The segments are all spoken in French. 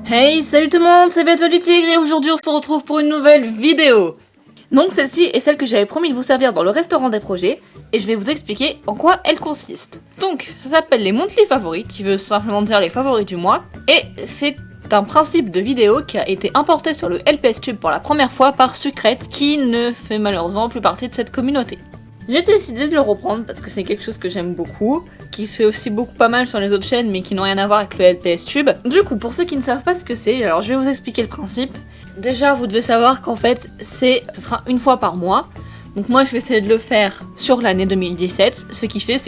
Hey, salut tout le monde, c'est Bête du Tigre et aujourd'hui on se retrouve pour une nouvelle vidéo. Donc celle-ci est celle que j'avais promis de vous servir dans le restaurant des projets et je vais vous expliquer en quoi elle consiste. Donc ça s'appelle les monthly favoris, qui veut simplement dire les favoris du mois, et c'est un principe de vidéo qui a été importé sur le LPS Tube pour la première fois par Sucrète, qui ne fait malheureusement plus partie de cette communauté. J'ai décidé de le reprendre parce que c'est quelque chose que j'aime beaucoup, qui se fait aussi pas mal sur les autres chaînes mais qui n'ont rien à voir avec le LPS Tube. Du coup, pour ceux qui ne savent pas ce que c'est, alors je vais vous expliquer le principe. Déjà, vous devez savoir qu'en fait, ce sera une fois par mois. Donc moi, je vais essayer de le faire sur l'année 2017, ce qui fait,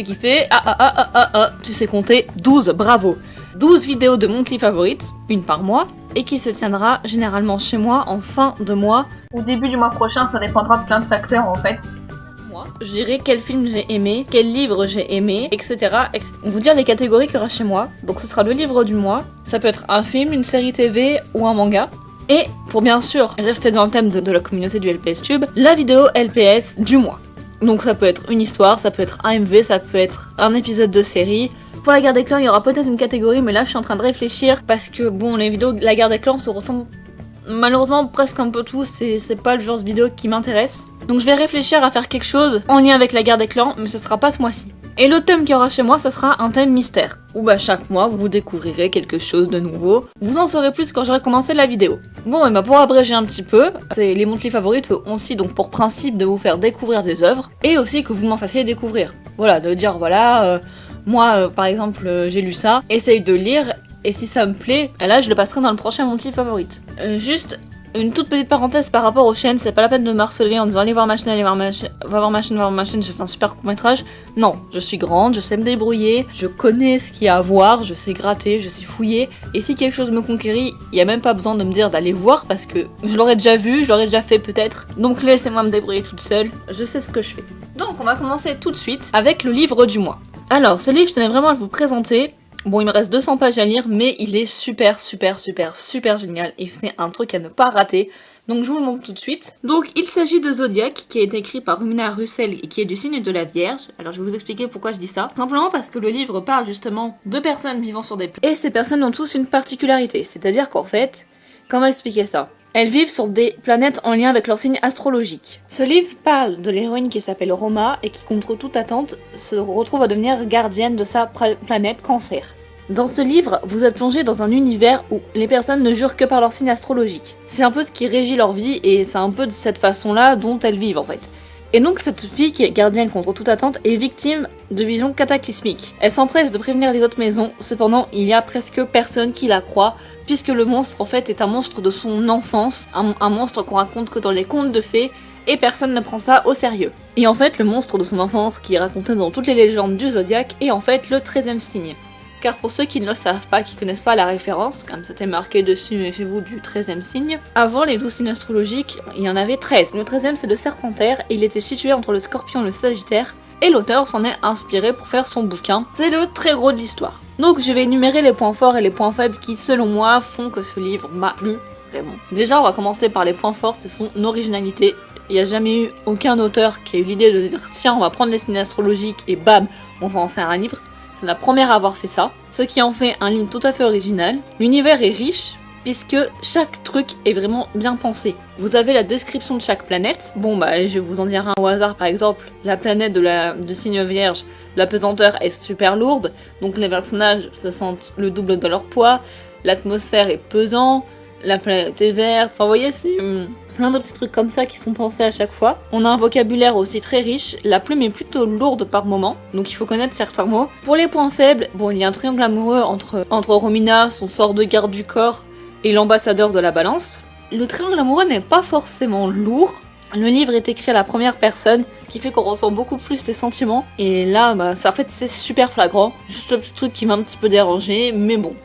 tu sais compter 12, bravo. 12 vidéos de monthly favorites, une par mois, et qui se tiendra généralement chez moi en fin de mois. Au début du mois prochain, ça dépendra de plein de facteurs en fait. Je dirai quel film j'ai aimé, quel livre j'ai aimé, etc., etc. Vous dire les catégories qu'il y aura chez moi. Donc ce sera le livre du mois. Ça peut être un film, une série TV ou un manga. Et pour bien sûr rester dans le thème de la communauté du LPS Tube, la vidéo LPS du mois. Donc ça peut être une histoire, ça peut être un MV, ça peut être un épisode de série. Pour la guerre des clans, il y aura peut-être une catégorie, mais là je suis en train de réfléchir parce que bon, les vidéos de la guerre des clans se ressemblent malheureusement presque un peu tous, c'est pas le genre de vidéo qui m'intéresse. Donc je vais réfléchir à faire quelque chose en lien avec la guerre des clans, mais ce sera pas ce mois-ci. Et le thème qu'il y aura chez moi, ce sera un thème mystère, où chaque mois vous découvrirez quelque chose de nouveau. Vous en saurez plus quand j'aurai commencé la vidéo. Bon, et pour abréger un petit peu, les monthly favorites ont aussi donc pour principe de vous faire découvrir des œuvres, et aussi que vous m'en fassiez découvrir. Voilà, de dire moi par exemple j'ai lu ça, essaye de lire. Et si ça me plaît, là je le passerai dans le prochain monthly favorite. Juste une toute petite parenthèse par rapport aux chaînes, c'est pas la peine de me harceler en disant allez voir ma chaîne, va voir ma chaîne, j'ai fait un super court métrage. Non, je suis grande, je sais me débrouiller, je connais ce qu'il y a à voir, je sais gratter, je sais fouiller. Et si quelque chose me conquérit, il y a même pas besoin de me dire d'aller voir parce que je l'aurais déjà vu, je l'aurais déjà fait peut-être. Donc laissez-moi me débrouiller toute seule, je sais ce que je fais. Donc on va commencer tout de suite avec le livre du mois. Alors ce livre, je tenais vraiment à vous présenter. Bon, il me reste 200 pages à lire, mais il est super génial et c'est un truc à ne pas rater. Donc je vous le montre tout de suite. Donc il s'agit de Zodiac, qui a été écrit par Rumina Russell et qui est du signe de la Vierge. Alors je vais vous expliquer pourquoi je dis ça. Simplement parce que le livre parle justement de personnes vivant sur des planètes. Et ces personnes ont tous une particularité, c'est-à-dire qu'en fait, comment expliquer ça ? Elles vivent sur des planètes en lien avec leur signe astrologique. Ce livre parle de l'héroïne qui s'appelle Roma et qui, contre toute attente, se retrouve à devenir gardienne de sa planète Cancer. Dans ce livre, vous êtes plongé dans un univers où les personnes ne jurent que par leur signe astrologique. C'est un peu ce qui régit leur vie et c'est un peu de cette façon-là dont elles vivent en fait. Et donc cette fille qui est gardienne contre toute attente est victime de visions cataclysmiques. Elle s'empresse de prévenir les autres maisons, cependant il y a presque personne qui la croit, puisque le monstre en fait est un monstre de son enfance, un monstre qu'on raconte que dans les contes de fées, et personne ne prend ça au sérieux. Et en fait le monstre de son enfance qui est raconté dans toutes les légendes du Zodiac est en fait le 13e signe. Car pour ceux qui ne le savent pas, qui connaissent pas la référence, comme c'était marqué dessus, méfiez-vous du 13e signe, avant les 12 signes astrologiques, il y en avait 13. Le 13e c'est le Serpentaire, et il était situé entre le Scorpion et le Sagittaire, et l'auteur s'en est inspiré pour faire son bouquin. C'est le très gros de l'histoire. Donc je vais énumérer les points forts et les points faibles qui, selon moi, font que ce livre m'a plu, vraiment. Déjà, on va commencer par les points forts, c'est son originalité. Il n'y a jamais eu aucun auteur qui a eu l'idée de dire tiens, on va prendre les signes astrologiques et bam, on va en faire un livre. C'est la première à avoir fait ça, ce qui en fait un livre tout à fait original. L'univers est riche, puisque chaque truc est vraiment bien pensé. Vous avez la description de chaque planète. Bon je vais vous en dire un au hasard, par exemple, la planète du signe Vierge, la pesanteur est super lourde, donc les personnages se sentent le double de leur poids, l'atmosphère est pesante, la planète est verte, enfin vous voyez c'est plein de petits trucs comme ça qui sont pensés à chaque fois. On a un vocabulaire aussi très riche, la plume est plutôt lourde par moment, donc il faut connaître certains mots. Pour les points faibles, bon il y a un triangle amoureux entre Romina, son sort de garde du corps, et l'ambassadeur de la balance. Le triangle amoureux n'est pas forcément lourd, le livre est écrit à la première personne, ce qui fait qu'on ressent beaucoup plus ses sentiments, et là ça, en fait c'est super flagrant, juste le petit truc qui m'a un petit peu dérangé, mais bon.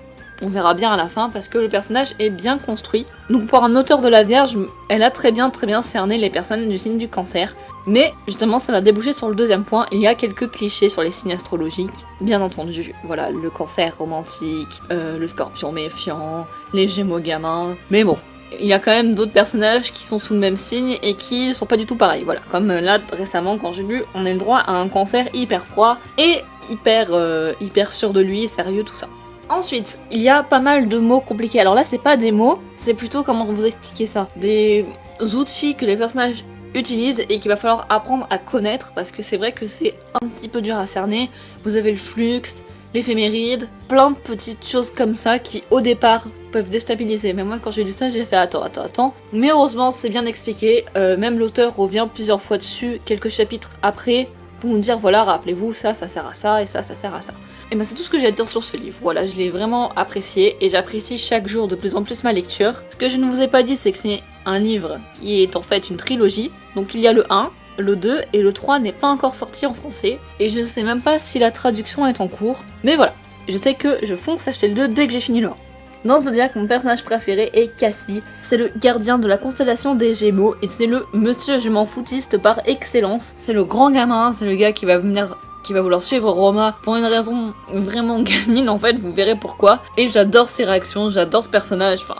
On verra bien à la fin parce que le personnage est bien construit. Donc pour un auteur de la Vierge, elle a très bien cerné les personnes du signe du Cancer. Mais justement ça va déboucher sur le deuxième point, il y a quelques clichés sur les signes astrologiques. Bien entendu, voilà, le Cancer romantique, le Scorpion méfiant, les Gémeaux gamins. Mais bon, il y a quand même d'autres personnages qui sont sous le même signe et qui sont pas du tout pareils. Voilà, comme là récemment quand j'ai lu, on a le droit à un Cancer hyper froid et hyper sûr de lui, sérieux, tout ça. Ensuite, il y a pas mal de mots compliqués. Alors là, c'est pas des mots, c'est plutôt comment vous expliquer ça. Des outils que les personnages utilisent et qu'il va falloir apprendre à connaître parce que c'est vrai que c'est un petit peu dur à cerner. Vous avez le flux, l'éphéméride, plein de petites choses comme ça qui au départ peuvent déstabiliser. Mais moi quand j'ai lu ça j'ai fait attends. Mais heureusement c'est bien expliqué, même l'auteur revient plusieurs fois dessus, quelques chapitres après, pour nous dire voilà rappelez-vous ça sert à ça et ça sert à ça. Et ben c'est tout ce que j'ai à dire sur ce livre, voilà je l'ai vraiment apprécié et j'apprécie chaque jour de plus en plus ma lecture. Ce que je ne vous ai pas dit c'est que c'est un livre qui est en fait une trilogie, donc il y a le 1, le 2 et le 3 n'est pas encore sorti en français et je ne sais même pas si la traduction est en cours, mais voilà, je sais que je fonce acheter le 2 dès que j'ai fini le 1. Dans Zodiac, mon personnage préféré est Cassie, c'est le gardien de la constellation des Gémeaux et c'est le monsieur je m'en foutiste par excellence. C'est le grand gamin, c'est le gars qui va vouloir suivre Roma pour une raison vraiment gamine en fait, vous verrez pourquoi. Et j'adore ses réactions, j'adore ce personnage, enfin...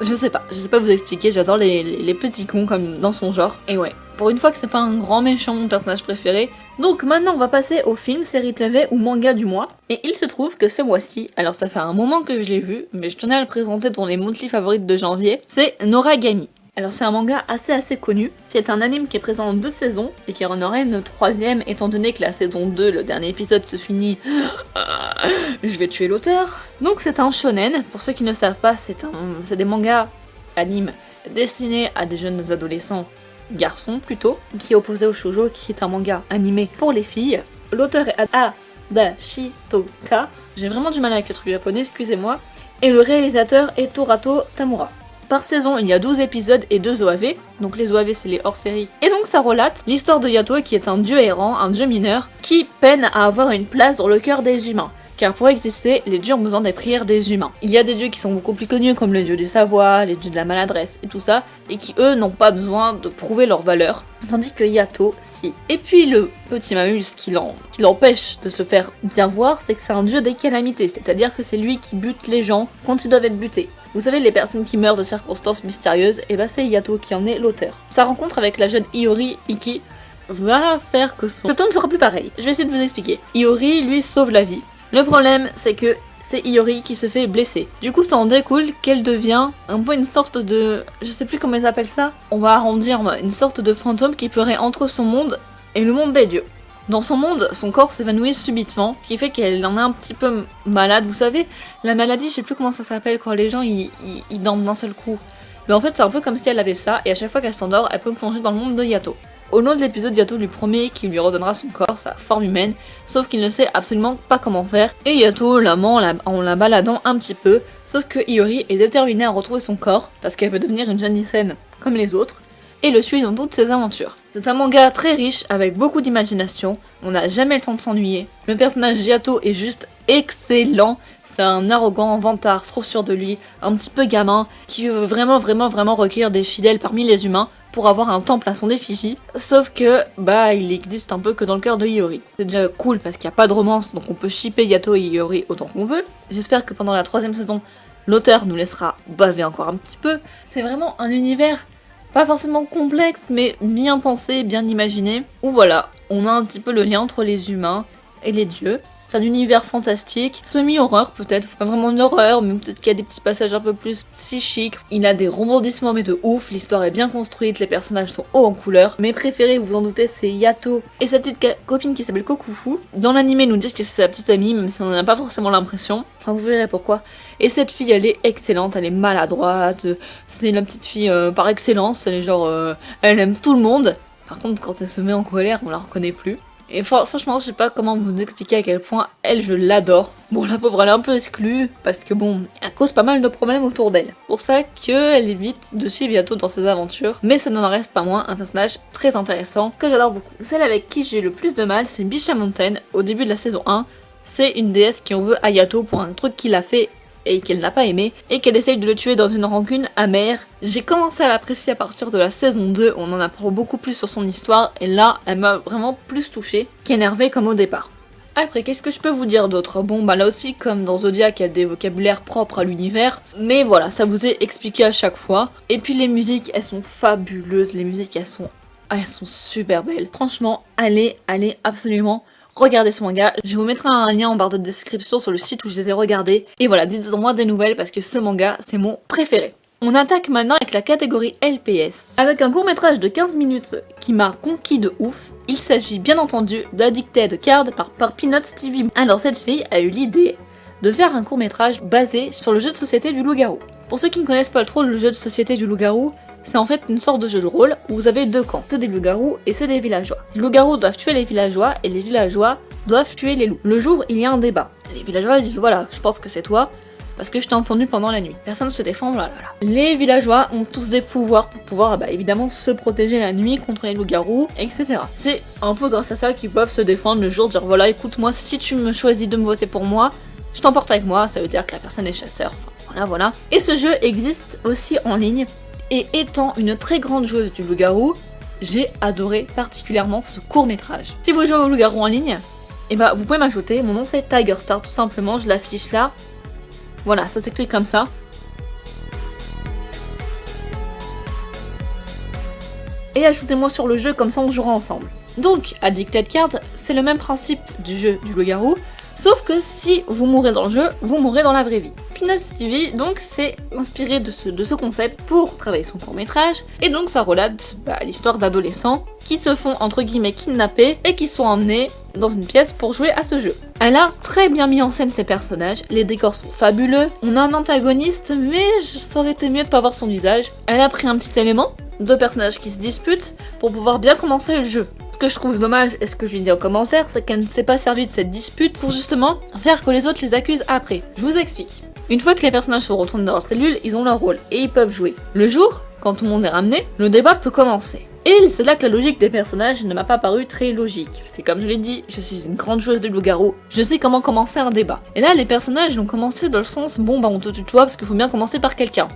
Je sais pas vous expliquer, j'adore les petits cons comme dans son genre. Et ouais, pour une fois que c'est pas un grand méchant mon personnage préféré. Donc maintenant on va passer au film, série TV ou manga du mois. Et il se trouve que ce mois-ci, alors ça fait un moment que je l'ai vu, mais je tenais à le présenter dans les monthly favorites de janvier, c'est Noragami. Alors c'est un manga assez connu, c'est un anime qui est présent en 2 saisons et qui en aurait une 3ème étant donné que la saison 2, le dernier épisode se finit... Je vais tuer l'auteur. Donc c'est un shonen, pour ceux qui ne savent pas, c'est des mangas animes destinés à des jeunes adolescents, garçons plutôt, qui est opposé au shoujo qui est un manga animé pour les filles. L'auteur est Ada Shitoka, j'ai vraiment du mal avec les trucs japonais, excusez-moi, et le réalisateur est Torato Tamura. Par saison, il y a 12 épisodes et 2 OAV, donc les OAV c'est les hors-séries. Et donc ça relate l'histoire de Yato qui est un dieu errant, un dieu mineur, qui peine à avoir une place dans le cœur des humains. Car pour exister, les dieux ont besoin des prières des humains. Il y a des dieux qui sont beaucoup plus connus comme le dieu du savoir, les dieux de la maladresse et tout ça, et qui eux n'ont pas besoin de prouver leur valeur, tandis que Yato, si. Et puis le petit Mamus qui l'empêche de se faire bien voir, c'est que c'est un dieu des calamités, c'est-à-dire que c'est lui qui bute les gens quand ils doivent être butés. Vous savez, les personnes qui meurent de circonstances mystérieuses, et bah c'est Yato qui en est l'auteur. Sa rencontre avec la jeune Iori Iki va faire que son ton ne sera plus pareil. Je vais essayer de vous expliquer. Iori lui sauve la vie. Le problème, c'est que c'est Iori qui se fait blesser. Du coup, ça en découle qu'elle devient un peu une sorte de... Je sais plus comment ils appellent ça. On va arrondir, une sorte de fantôme qui pleurait entre son monde et le monde des dieux. Dans son monde, son corps s'évanouit subitement, ce qui fait qu'elle en est un petit peu malade. Vous savez, la maladie, je sais plus comment ça s'appelle, quand les gens ils dorment d'un seul coup. Mais en fait, c'est un peu comme si elle avait ça, et à chaque fois qu'elle s'endort, elle peut plonger dans le monde de Yato. Au long de l'épisode, Yato lui promet qu'il lui redonnera son corps, sa forme humaine, sauf qu'il ne sait absolument pas comment faire, et Yato la ment en la baladant un petit peu, sauf que Iori est déterminée à retrouver son corps, parce qu'elle veut devenir une jeune lycéenne comme les autres, et le suit dans toutes ses aventures. C'est un manga très riche, avec beaucoup d'imagination, on n'a jamais le temps de s'ennuyer. Le personnage Yato est juste excellent, c'est un arrogant vantard, trop sûr de lui, un petit peu gamin, qui veut vraiment recueillir des fidèles parmi les humains, pour avoir un temple à son effigie, sauf que, il existe un peu que dans le cœur de Iori. C'est déjà cool parce qu'il n'y a pas de romance, donc on peut shipper Yato et Iori autant qu'on veut. J'espère que pendant la 3ème saison, l'auteur nous laissera baver encore un petit peu. C'est vraiment un univers pas forcément complexe, mais bien pensé, bien imaginé, où voilà, on a un petit peu le lien entre les humains et les dieux. C'est un univers fantastique, semi-horreur peut-être, pas vraiment de l'horreur, mais peut-être qu'il y a des petits passages un peu plus psychiques. Il a des rebondissements mais de ouf, l'histoire est bien construite, les personnages sont hauts en couleur. Mes préférés, vous vous en doutez, c'est Yato et sa petite copine qui s'appelle Kokufu. Dans l'anime, ils nous disent que c'est sa petite amie, même si on n'en a pas forcément l'impression. Enfin, vous verrez pourquoi. Et cette fille, elle est excellente, elle est maladroite, c'est la petite fille par excellence, elle est genre... elle aime tout le monde. Par contre, quand elle se met en colère, on la reconnaît plus. Et franchement, je sais pas comment vous expliquer à quel point elle, je l'adore. Bon, la pauvre, elle est un peu exclue, parce que bon, elle cause pas mal de problèmes autour d'elle. Pour ça qu'elle évite de suivre Yato dans ses aventures, mais ça n'en reste pas moins un personnage très intéressant, que j'adore beaucoup. Celle avec qui j'ai le plus de mal, c'est Bisha Mountain, au début de la saison 1. C'est une déesse qui en veut à Yato pour un truc qu'il a fait et qu'elle n'a pas aimé, et qu'elle essaye de le tuer dans une rancune amère. J'ai commencé à l'apprécier à partir de la saison 2, on en apprend beaucoup plus sur son histoire, et là, elle m'a vraiment plus touchée qu'énervée comme au départ. Après, qu'est-ce que je peux vous dire d'autre? Bon, là aussi, comme dans Zodiac, il y a des vocabulaires propres à l'univers, mais voilà, ça vous est expliqué à chaque fois. Et puis les musiques, elles sont fabuleuses, les musiques, elles sont super belles. Franchement, allez absolument regardez ce manga. Je vous mettrai un lien en barre de description sur le site où je les ai regardés. Et voilà, dites-moi des nouvelles parce que ce manga, c'est mon préféré. On attaque maintenant avec la catégorie LPS, avec un court-métrage de 15 minutes qui m'a conquis de ouf. Il s'agit bien entendu d'Addicted Card par Peanuts TV. Alors cette fille a eu l'idée de faire un court-métrage basé sur le jeu de société du loup-garou. Pour ceux qui ne connaissent pas trop le jeu de société du loup-garou, c'est en fait une sorte de jeu de rôle où vous avez deux camps, ceux des loups-garous et ceux des villageois. Les loups-garous doivent tuer les villageois et les villageois doivent tuer les loups. Le jour, il y a un débat. Les villageois disent voilà, je pense que c'est toi, parce que je t'ai entendu pendant la nuit. Personne ne se défend, blablabla. Les villageois ont tous des pouvoirs pour pouvoir évidemment se protéger la nuit contre les loups-garous, etc. C'est un peu grâce à ça qu'ils peuvent se défendre le jour, dire voilà, écoute moi, si tu me choisis de me voter pour moi, je t'emporte avec moi, ça veut dire que la personne est chasseur, enfin voilà. Et ce jeu existe aussi en ligne, et étant une très grande joueuse du loup-garou, j'ai adoré particulièrement ce court-métrage. Si vous jouez au loup-garou en ligne, vous pouvez m'ajouter, mon nom c'est Tiger Star tout simplement, je l'affiche là. Voilà, ça s'écrit comme ça. Et ajoutez-moi sur le jeu, comme ça on jouera ensemble. Donc, Addicted Card, c'est le même principe du jeu du loup-garou, sauf que si vous mourrez dans le jeu, vous mourrez dans la vraie vie. Peanuts TV, donc, c'est inspiré de ce concept pour travailler son court-métrage, et donc ça relate l'histoire d'adolescents qui se font entre guillemets kidnapper et qui sont emmenés dans une pièce pour jouer à ce jeu. Elle a très bien mis en scène ses personnages, les décors sont fabuleux, on a un antagoniste, mais ça aurait été mieux de pas voir son visage. Elle a pris un petit élément, deux personnages qui se disputent, pour pouvoir bien commencer le jeu. Ce que je trouve dommage, et ce que je lui dis en commentaire, c'est qu'elle ne s'est pas servie de cette dispute pour justement faire que les autres les accusent après. Je vous explique. Une fois que les personnages sont retournés dans leur cellule, ils ont leur rôle, et ils peuvent jouer. Le jour, quand tout le monde est ramené, le débat peut commencer. Et c'est là que la logique des personnages ne m'a pas paru très logique. C'est comme je l'ai dit, je suis une grande joueuse de loup-garou, je sais comment commencer un débat. Et là, les personnages ont commencé dans le sens, on te tutoie parce qu'il faut bien commencer par quelqu'un.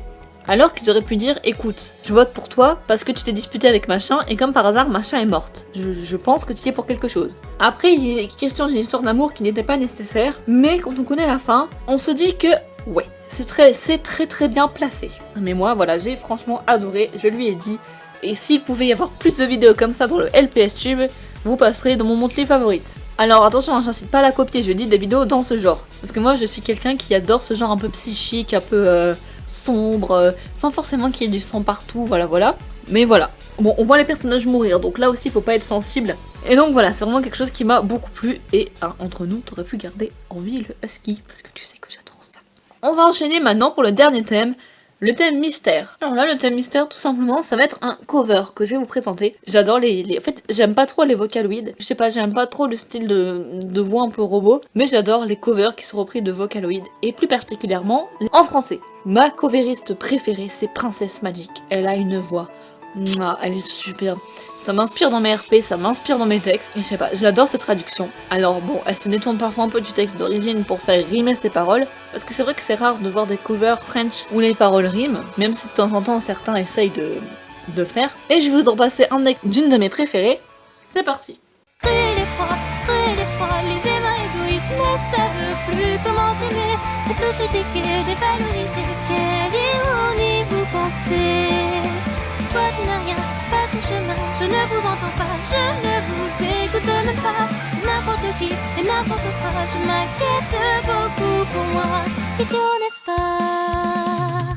Alors qu'ils auraient pu dire, écoute, je vote pour toi parce que tu t'es disputé avec machin et comme par hasard, machin est morte. Je pense que tu y es pour quelque chose. Après, il est question d'une histoire d'amour qui n'était pas nécessaire, mais quand on connaît la fin, on se dit que, ouais, c'est très bien placé. Mais moi, voilà, j'ai franchement adoré, je lui ai dit, et s'il pouvait y avoir plus de vidéos comme ça dans le LPS Tube, vous passerez dans mon monthly favorite. Alors attention, j'incite pas à la copier, je dis des vidéos dans ce genre. Parce que moi, je suis quelqu'un qui adore ce genre un peu psychique, un peu sombre, sans forcément qu'il y ait du sang partout, voilà. Mais voilà. Bon, on voit les personnages mourir, donc là aussi, il faut pas être sensible. Et donc voilà, c'est vraiment quelque chose qui m'a beaucoup plu. Et entre nous, t'aurais pu garder en vie le husky, parce que tu sais que j'adore ça. On va enchaîner maintenant pour le dernier thème. Le thème mystère. Alors là, le thème mystère, tout simplement, ça va être un cover que je vais vous présenter. J'adore En fait, j'aime pas trop les Vocaloid. Je sais pas, j'aime pas trop le style de voix un peu robot. Mais j'adore les covers qui sont repris de Vocaloid. Et plus particulièrement, en français. Ma coveriste préférée, c'est Princesse Magic. Elle a une voix. Mouah, elle est superbe. Ça m'inspire dans mes RP, ça m'inspire dans mes textes. Et je sais pas, j'adore cette traduction. Alors bon, elle se détourne parfois un peu du texte d'origine pour faire rimer ses paroles. Parce que c'est vrai que c'est rare de voir des covers French où les paroles riment. Même si de temps en temps certains essayent de le faire. Et je vais vous en passer un d'une de mes préférées. C'est parti. Cruel et froid, les aimants égoïstes ne savent plus comment aimer. Et tout critiquer, dévaloriser, quelle ironie vous pensez. Toi tu n'as rien, pas ton chemin, je ne vous entends pas, je ne vous écoute même pas. N'importe qui et n'importe quoi, je m'inquiète beaucoup pour moi. Et tout n'est-ce pas?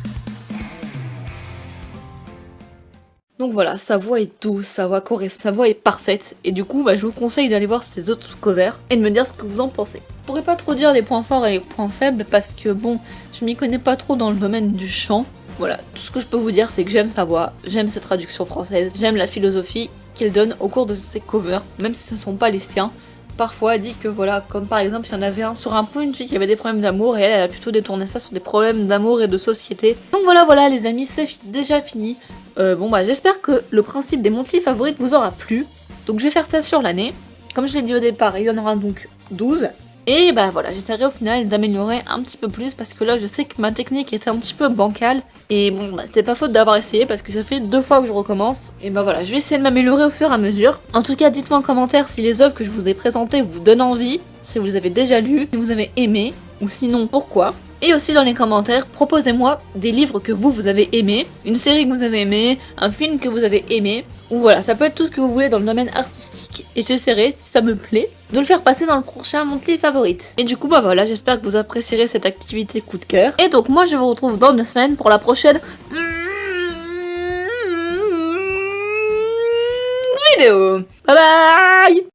Donc voilà, sa voix est douce, sa voix est parfaite. Et du coup, je vous conseille d'aller voir ses autres covers et de me dire ce que vous en pensez. Je pourrais pas trop dire les points forts et les points faibles parce que bon, je m'y connais pas trop dans le domaine du chant. Voilà, tout ce que je peux vous dire, c'est que j'aime sa voix, j'aime ses traductions françaises, j'aime la philosophie qu'elle donne au cours de ses covers, même si ce ne sont pas les siens. Parfois, elle dit que voilà, comme par exemple, il y en avait un sur un peu une fille qui avait des problèmes d'amour, et elle a plutôt détourné ça sur des problèmes d'amour et de société. Donc voilà les amis, c'est déjà fini. J'espère que le principe des monthly favorites vous aura plu. Donc je vais faire ça sur l'année. Comme je l'ai dit au départ, il y en aura donc 12. Et j'essaierai au final d'améliorer un petit peu plus parce que là je sais que ma technique était un petit peu bancale. Et c'est pas faute d'avoir essayé parce que ça fait 2 fois que je recommence. Et je vais essayer de m'améliorer au fur et à mesure. En tout cas, dites-moi en commentaire si les œuvres que je vous ai présentées vous donnent envie, si vous les avez déjà lues, si vous avez aimé, ou sinon pourquoi. Et aussi dans les commentaires, proposez-moi des livres que vous avez aimés, une série que vous avez aimé, un film que vous avez aimé, ou voilà, ça peut être tout ce que vous voulez dans le domaine artistique. Et j'essaierai, si ça me plaît, de le faire passer dans le prochain Monthly Favorite. Et du coup, bah voilà, j'espère que vous apprécierez cette activité coup de cœur. Et donc moi, je vous retrouve dans 2 semaines pour la prochaine vidéo. Bye bye.